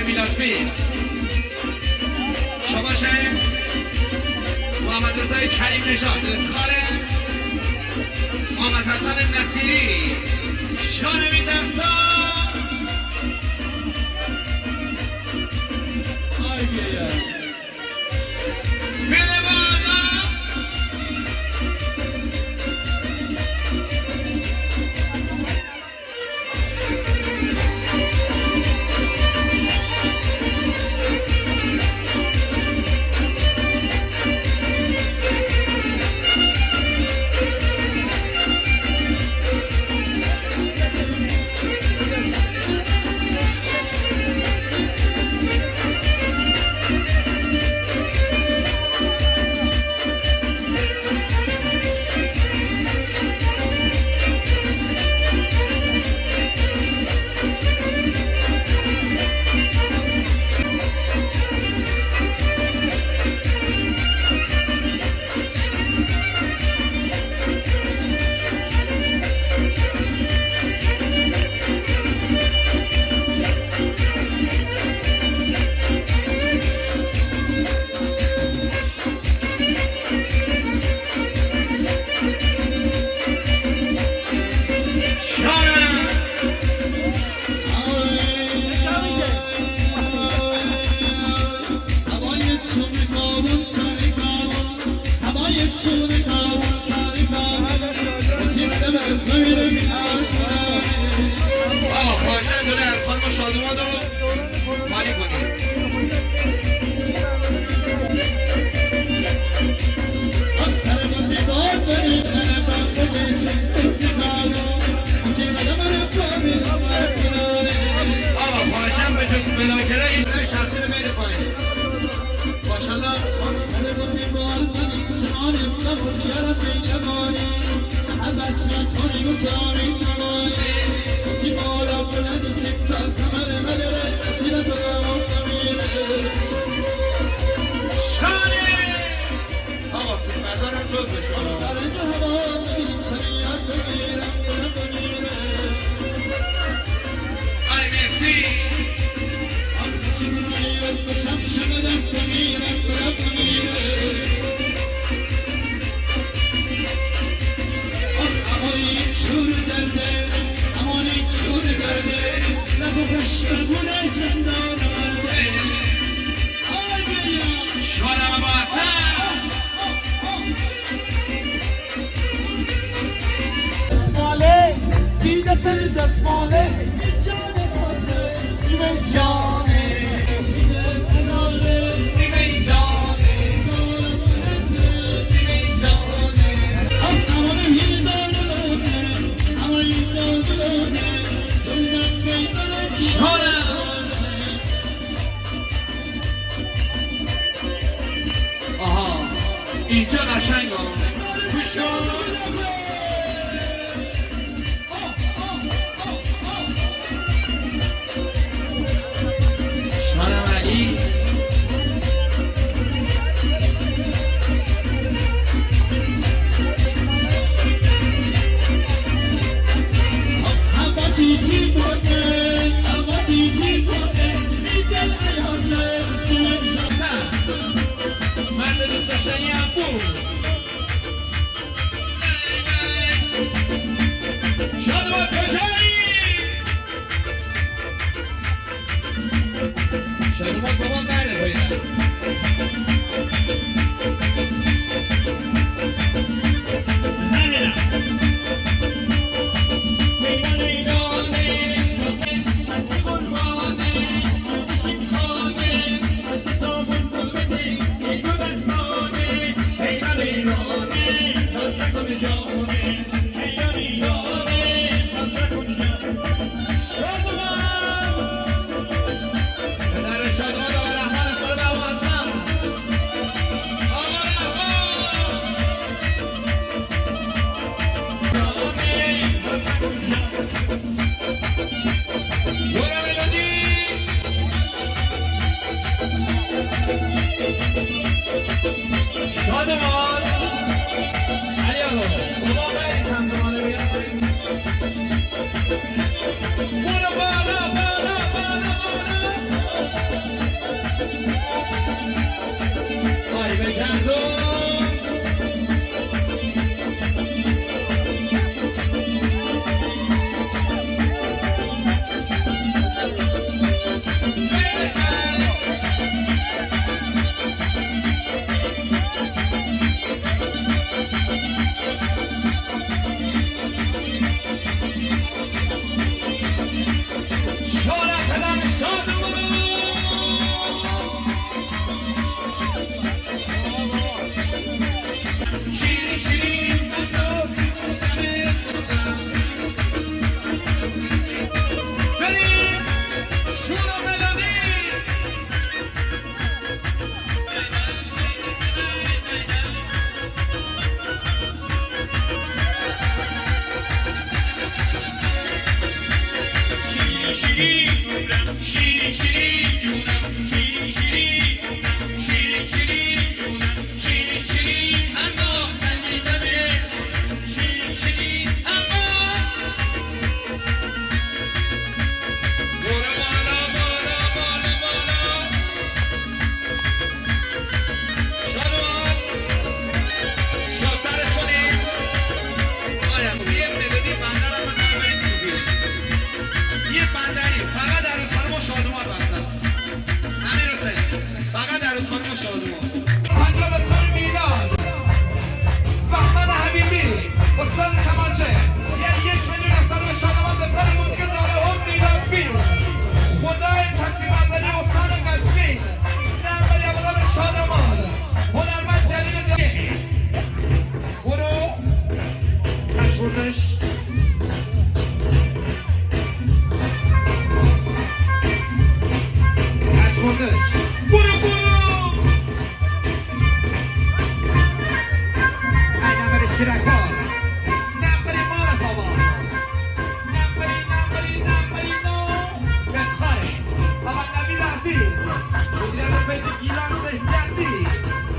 میلادفی شما شاید محمد رضای کریم نژاد خاره محمد حسن نصیری شانوی دستان بده بالا خواهشن جلوی از خانم شادومان رو خالی کنید آقا خواهشن به جز بلاکره ایش شخصی رو بید پایین ماشالله آقا فیلم بردارم جز بشون آی مرسی شوارم با اصلا دسماله دیده سر دسماله جانه بازه سیمه جانه سیمه جانه سیمه جانه اما این دانه اما این دانه شوارم آها اینجا قشنگ ها گوش کن شانم علی مرد دوست داشتنی هم بود شادوات کجایی شادوات بابا بره باید شادمان علی آقا بابا بری سمتمانه بیان برو بالا بالا بالا بالا شیرین شیرین جونم شیرین شیرین شیرین شیرین جونم شیرین شیرین اما قلبی دمه شیرین شیرین اما برو بالا بالا بالا بالا شادمان شادترش کنیم آیا یه مدادی بندر هم بزنه بریم چوبی یه بندری فقط در از خانم و شادمان بستن امیر حسین فقط در از خانم و شادمان پنجاب تر میلاد بهمن حبیبی استاد کمانچه یه 1 میلیون از خانم شادمان به تر موزیک داره هم میلاد فیلم خدای تصمیم برداری استان قسمی نمبری اولاد شادمان هنرمند جلیل داره برو تشوردش تشوردش برو برو ای نمبری شیرکار نمبری مارتابا نمبری نو بتخاری آقا نوید عزیز مدیران پیج گیلان دهگردی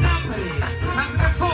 نمبری حقیقت تو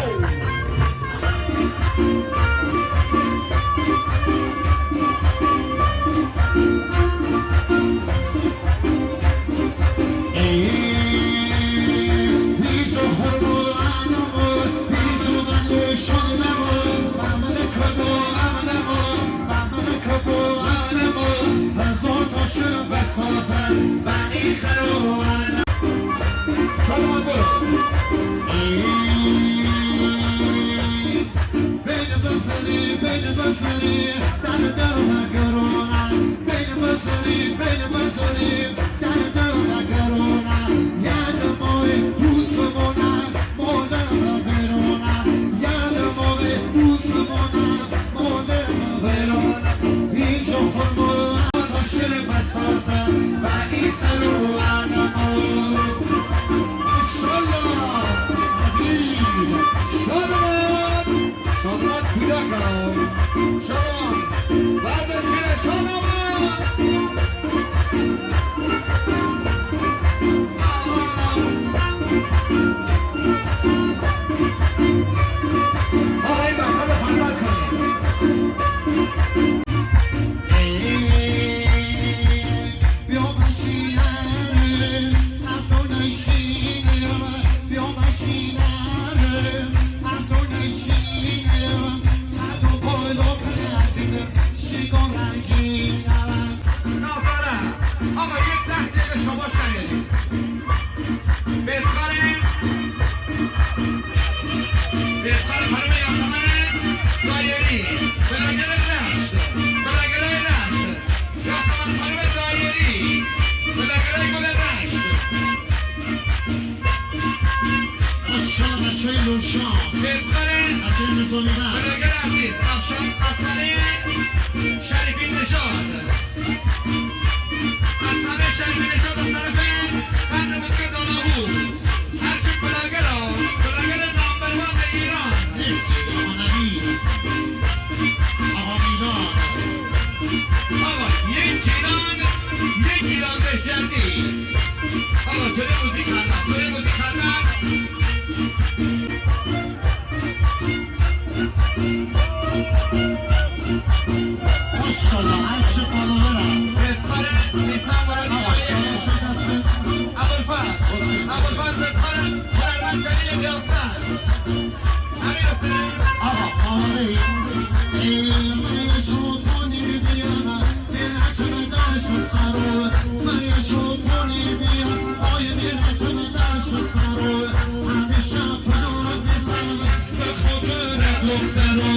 بلاگر عزیز افشان افسانه شریفی نژاد افسانه شریفی نژاد از طرف بند موزیک داناهو هرچی بلاگر نامبر وان ایران آقا یک گیلان بهگردی آقا جلوی موزیک خدمت ماشاءالله عرش فالوورم بهتره نیسان مرد آقا شما شده دست ابوالفضل بهتره هنرمند جلیل ریاست امیر حسین آقا آماده ای من شد پونی بیام بیرتم داشت سرو من شد پونی بیام آی بیرتم داشت سرو همیشه فلان بزن به خاطر دخترو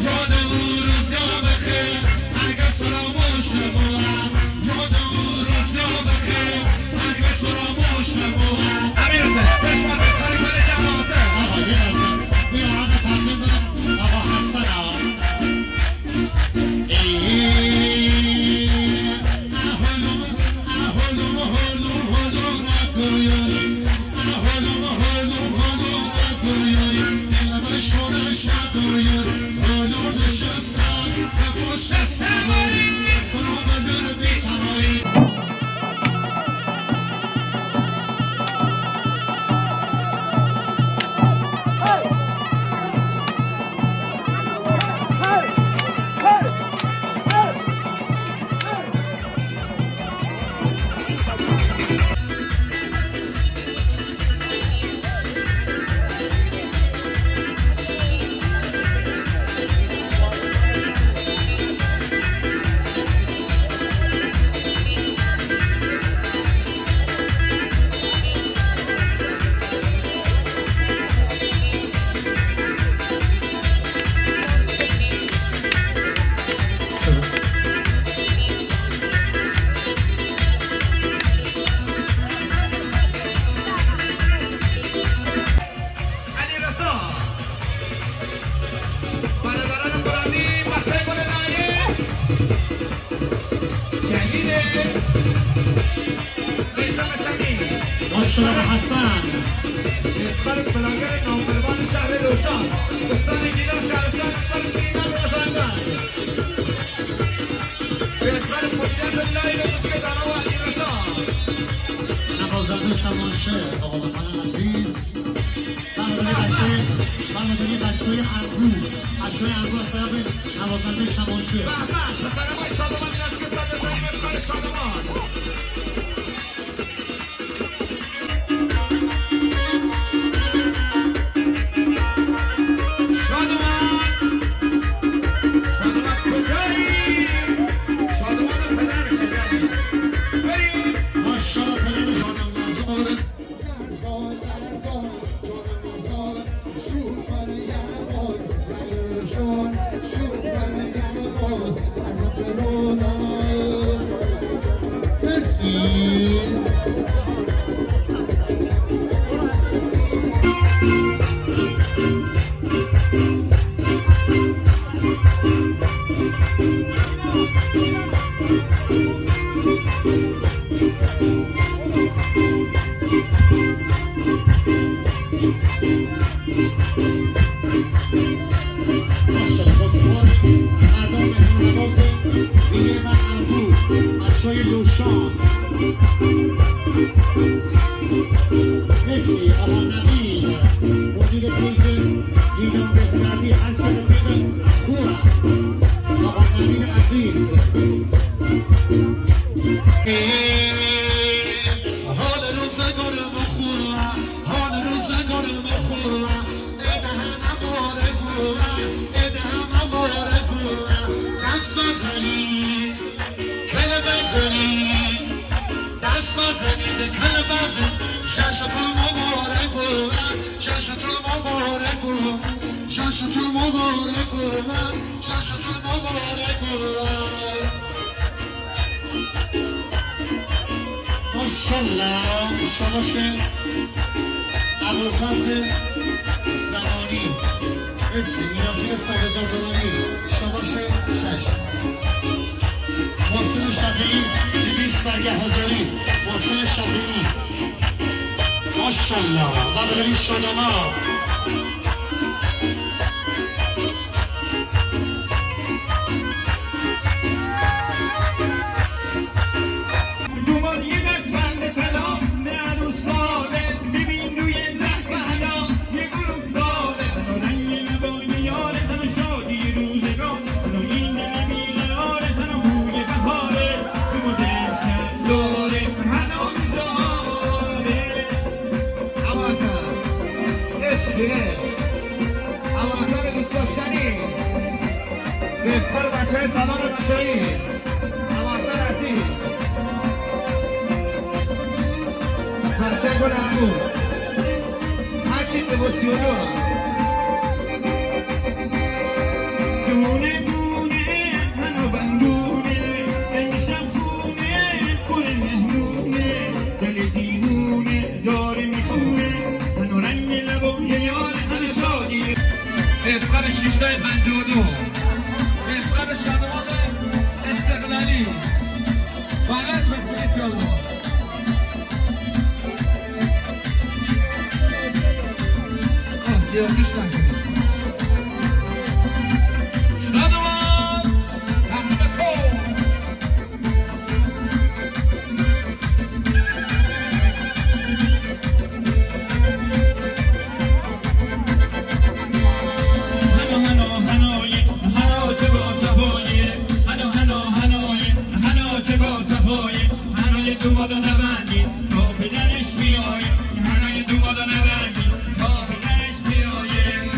یاد او روز یا بخیر اگه فراموش نبودم یاد او روز یا بخیر اگه فراموش نبودم امیر حسین دشمن بهتره کل جماعته آقا گرزم بیارم تقدیم آقا حسن آقا میثم سمین ماشاءالله به حسن افتخار بلاگر نامبروان شهر روشان استان گیلان شهرستان اکبر قیمت مزندن به افتخار مدیریت لایو موسیقی دانا و علیرضا نوازنده کمانچه آقا وطن عزیز برنامه‌داری بچه‌های انگور از طرف نوازنده کمانچه به به پسرمای شادمان این از که صد بزنیم افتخار شادمان مرسی آقا نبیل مدیر پلیس گیلان بهزادی هرچه رفیق خوبم آقا نبیل عزیز حال روزگارم خوبم حال روزگارم خوبم ادهم مبارک ادهم مبارک دست بزنی کل بزنی دست بزنید کل بزنی جشنتون مبارک بود جشنتون مبارک بود جشنتون مبارک بود جشنتون مبارک بود ماشاءالله شباش ابوالفضل زمانی مرسی نیازی 100,000 دلاری شباش 6 محسن شفیعی 200 برگه هزاری محسن شفیعی ماشاءالله و بلوی شادما دومان یه دستبند طلا نه روستاده ببین روی زرف حلا یه گل افتاده رنگ لبای یار تن شادی روزگار این نمیبینه یار تن بوی بهاره تو مدر شد داره حلا میزاره حواسم عشق حواسم دوست داشتنی به افتخار بچه تالار بچه‌ای حواسم عزیز بچه گل همون هرچی به بسیونو دونه دونه هنو بندونه امشب خونه پر مهمونه دل دیوونه داره میخونه هنو رنگ لبو یه یار همه شادی افتخار 652 افتخار شادمان استقلالی فقط بسپیلی شادمان سیاسیش نکنید شادمان تقدیم تو هنو چه با صفایه هنو چه با صفایه هنوی دومادو نبندی تا پدرش بیایی هنوی دومادو نبندی تا پدرش بیایی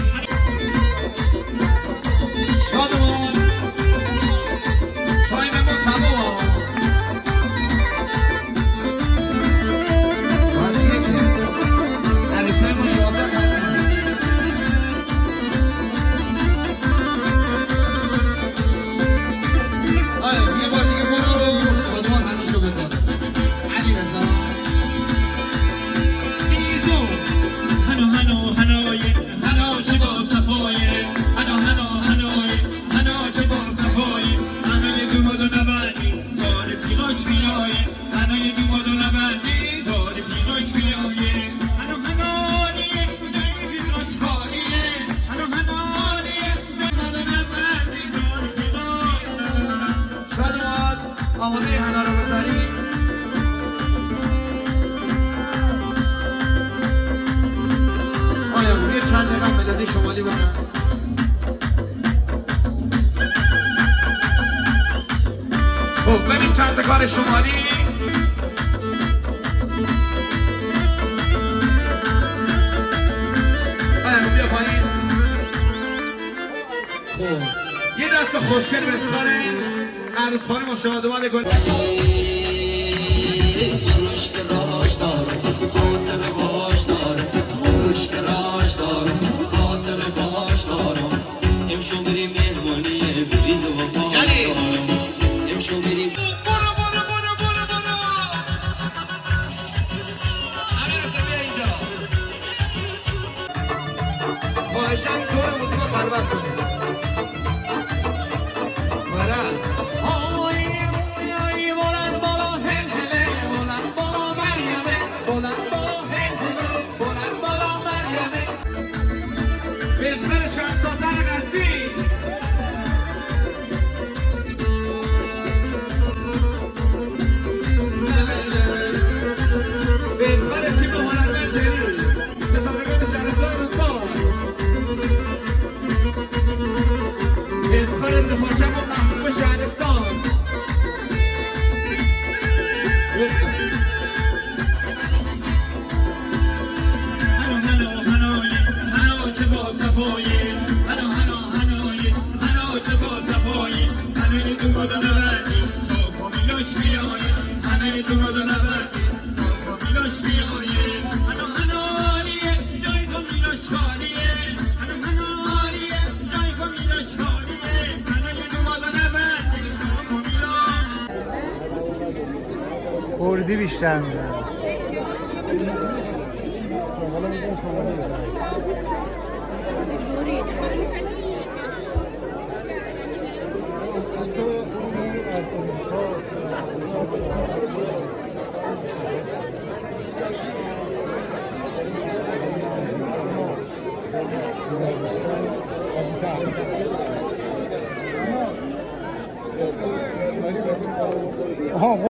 آماده حنا رو بذاری. آیا یه چند دقیقه ملودی شمالی بزن. خب بریم چند کار شمالی. آیا بیا پایین. خب یه دست خوشگل به افتخار عروس خانم شادمان گل. خواهشن طور موسیقی خلوت کنید. بهتر شمسازن قصدی بهتر تیم هنرمند جلی ستارگان شهرستان اروپا بهتر دفاعچه و محبوب شهرستان کردی بیشتر میزنه.